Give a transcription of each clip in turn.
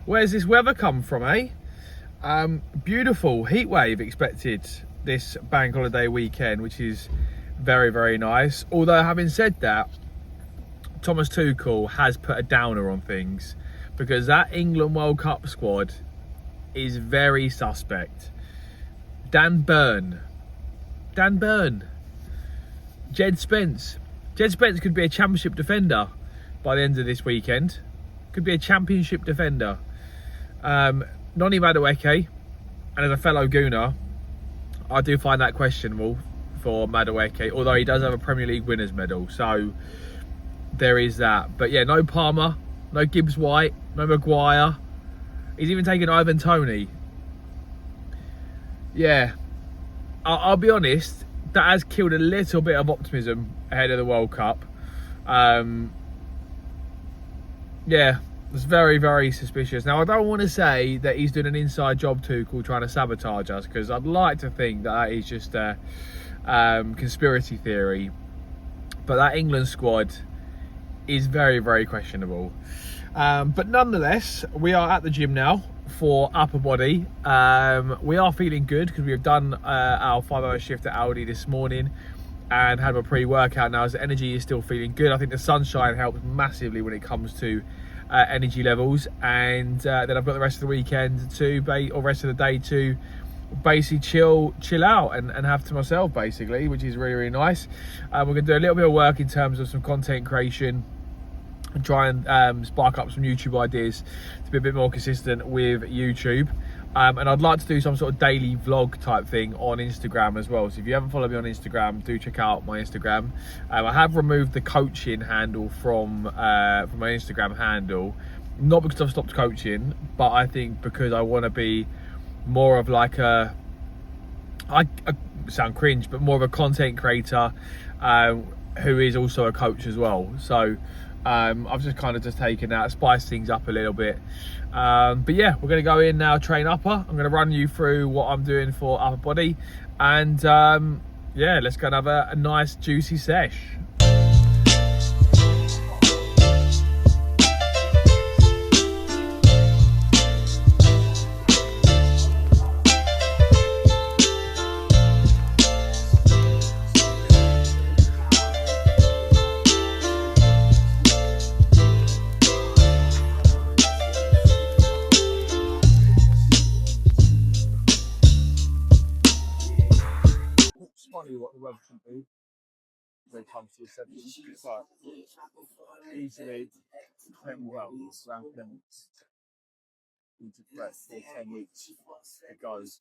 Where's this weather come from, eh? Beautiful heat wave expected this bank holiday weekend, which is very, very nice. Although, having said that, Thomas Tuchel has put a downer on things because that England World Cup squad is very suspect. Dan Burn, Jed Spence could be a championship defender by the end of this weekend. Could be a championship defender. Noni Madueke, and as a fellow Gooner, I do find that questionable for Madueke, although he does have a Premier League winners medal, so there is that. But yeah, no Palmer, no Gibbs White, no Maguire. He's even taken Ivan Toney. Yeah, I'll be honest, that has killed a little bit of optimism ahead of the World Cup. Yeah, it's very, very suspicious. Now, I don't want to say that he's doing an inside job, Tuchel, trying to sabotage us, because I'd like to think that is just a conspiracy theory. But that England squad is very, very questionable. But nonetheless, we are at the gym now for upper body. We are feeling good because we've done our 5-hour shift at Aldi this morning and had a pre-workout now, as the energy is still feeling good. I think the sunshine helps massively when it comes to energy levels, and then I've got the rest of the weekend or rest of the day to basically chill out and have to myself, basically, which is really, really nice. We're going to do a little bit of work in terms of some content creation and try and spark up some YouTube ideas to be a bit more consistent with YouTube. And I'd like to do some sort of daily vlog type thing on Instagram as well. So if you haven't followed me on Instagram, do check out my Instagram. I have removed the coaching handle from my Instagram handle, not because I've stopped coaching, but I think because I want to be more of like I sound cringe, but more of a content creator who is also a coach as well. So I've just kind of taken that, spice things up a little bit. But yeah, we're going to go in now, train upper. I'm going to run you through what I'm doing for upper body. And yeah, let's go and have a nice juicy sesh. What the weather can do when it comes to the 70s. It's like easily 10 around 10 weeks into prep for 10 weeks it goes.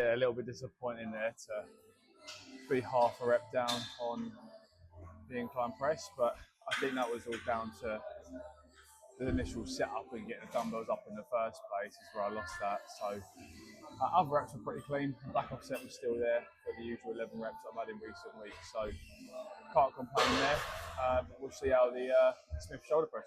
A little bit disappointing there to be half a rep down on the incline press, but I think that was all down to the initial setup and getting the dumbbells up in the first place is where I lost that. So other reps were pretty clean. The back offset was still there for the usual 11 reps I've had in recent weeks, so can't complain there. But we'll see how the Smith shoulder press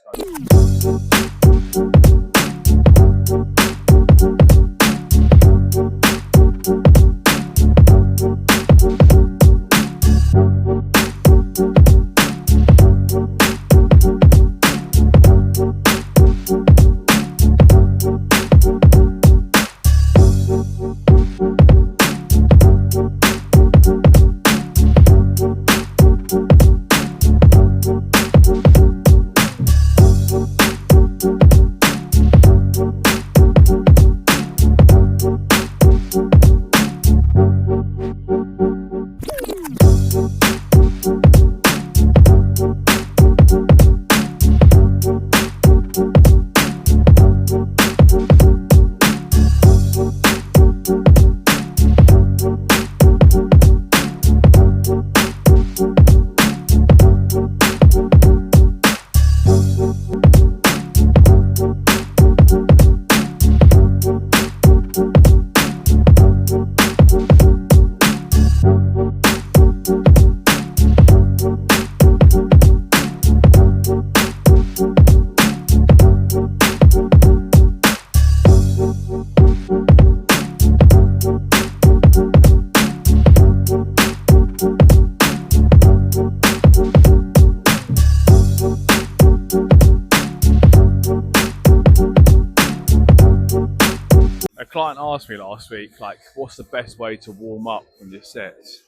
client asked me last week, like, what's the best way to warm up from your sets?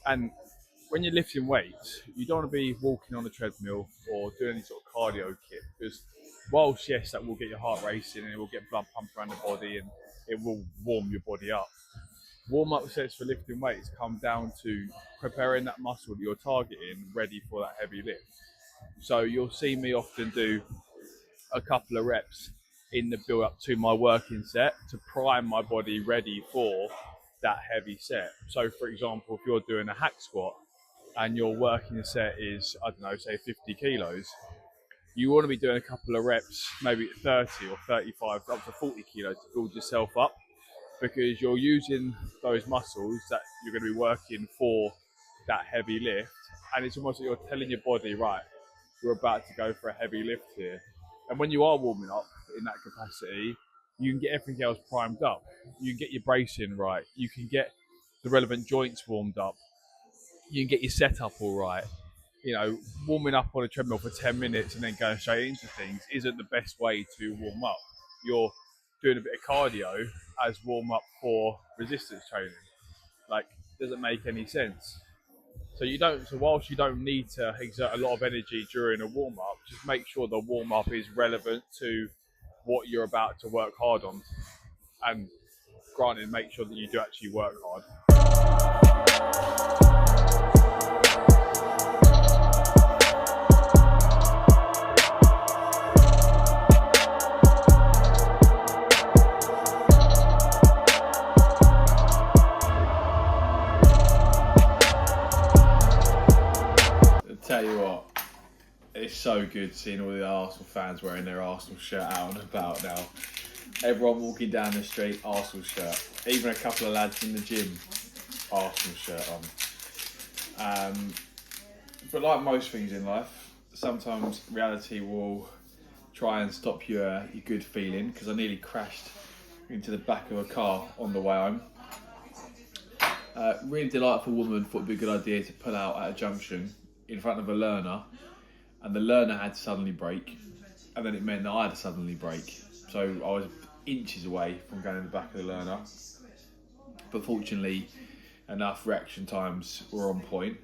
And when you're lifting weights, you don't want to be walking on a treadmill or doing any sort of cardio kit, because whilst yes, that will get your heart racing and it will get blood pumped around the body and it will warm your body up. Warm up sets for lifting weights come down to preparing that muscle that you're targeting ready for that heavy lift. So you'll see me often do a couple of reps in the build up to my working set to prime my body ready for that heavy set. So for example, if you're doing a hack squat and your working set is, I don't know, say 50 kilos, you want to be doing a couple of reps, maybe 30 or 35, up to 40 kilos to build yourself up, because you're using those muscles that you're going to be working for that heavy lift. And it's almost like you're telling your body, right, we're about to go for a heavy lift here. And when you are warming up in that capacity, you can get everything else primed up. You can get your bracing right. You can get the relevant joints warmed up. You can get your setup all right. You know, warming up on a treadmill for 10 minutes and then going straight into things isn't the best way to warm up. You're doing a bit of cardio as warm up for resistance training. Like, doesn't make any sense. So whilst you don't need to exert a lot of energy during a warm up, just make sure the warm up is relevant to what you're about to work hard on. And granted, make sure that you do actually work hard. Tell you what, it's so good seeing all the Arsenal fans wearing their Arsenal shirt out and about now. Everyone walking down the street, Arsenal shirt. Even a couple of lads in the gym, Arsenal shirt on. But like most things in life, sometimes reality will try and stop your good feeling, because I nearly crashed into the back of a car on the way home. Really delightful woman thought it'd be a good idea to pull out at a junction in front of a learner, and the learner had to suddenly brake, and then it meant that I had to suddenly brake. So I was inches away from going in the back of the learner. But fortunately enough, reaction times were on point.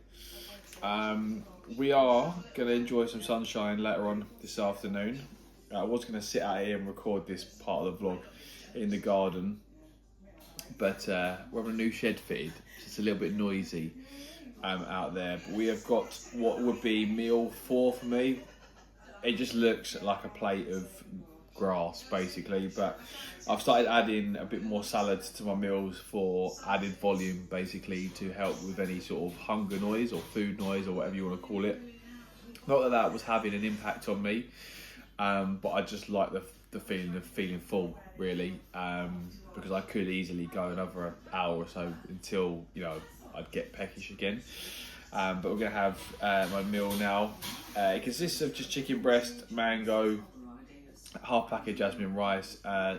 We are going to enjoy some sunshine later on this afternoon. I was going to sit out here and record this part of the vlog in the garden, but we're having a new shed fitted, so it's a little bit noisy out there. But we have got what would be meal 4 for me. It just looks like a plate of grass basically, but I've started adding a bit more salad to my meals for added volume, basically to help with any sort of hunger noise or food noise or whatever you want to call it. Not that that was having an impact on me, but I just like the feeling of feeling full, really, because I could easily go another hour or so until, you know, I'd get peckish again. But we're going to have my meal now. It consists of just chicken breast, mango, half pack of jasmine rice,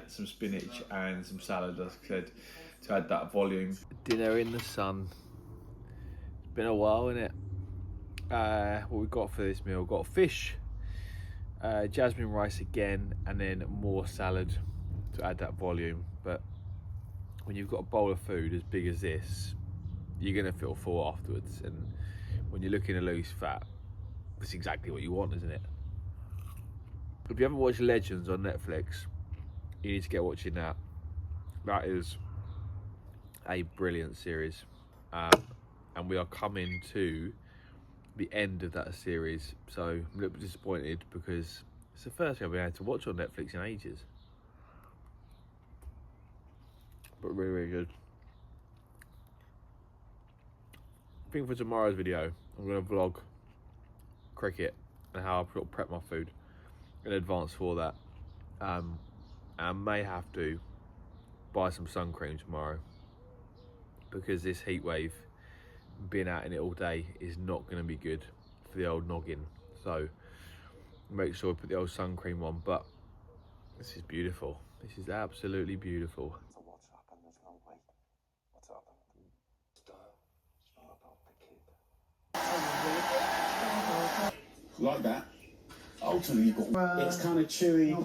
some spinach and some salad, as I said, to add that volume. Dinner in the sun. It's been a while, isn't it? What we've got for this meal, we've got fish, jasmine rice again, and then more salad to add that volume. But when you've got a bowl of food as big as this, you're going to feel full afterwards, and when you're looking to lose fat, that's exactly what you want, isn't it? If you haven't watched Legends on Netflix, you need to get watching that. That is a brilliant series, and we are coming to the end of that series, so I'm a little bit disappointed because it's the first thing I've been able to watch on Netflix in ages. But really, really good. I think for tomorrow's video, I'm going to vlog cricket and how I prep my food in advance for that. I may have to buy some sun cream tomorrow, because this heat wave, being out in it all day, is not going to be good for the old noggin. So make sure I put the old sun cream on. But this is beautiful. This is absolutely beautiful. So what's happened as well, wait? What's happened? Like that. Ultimately, you've got it's kind of chewy.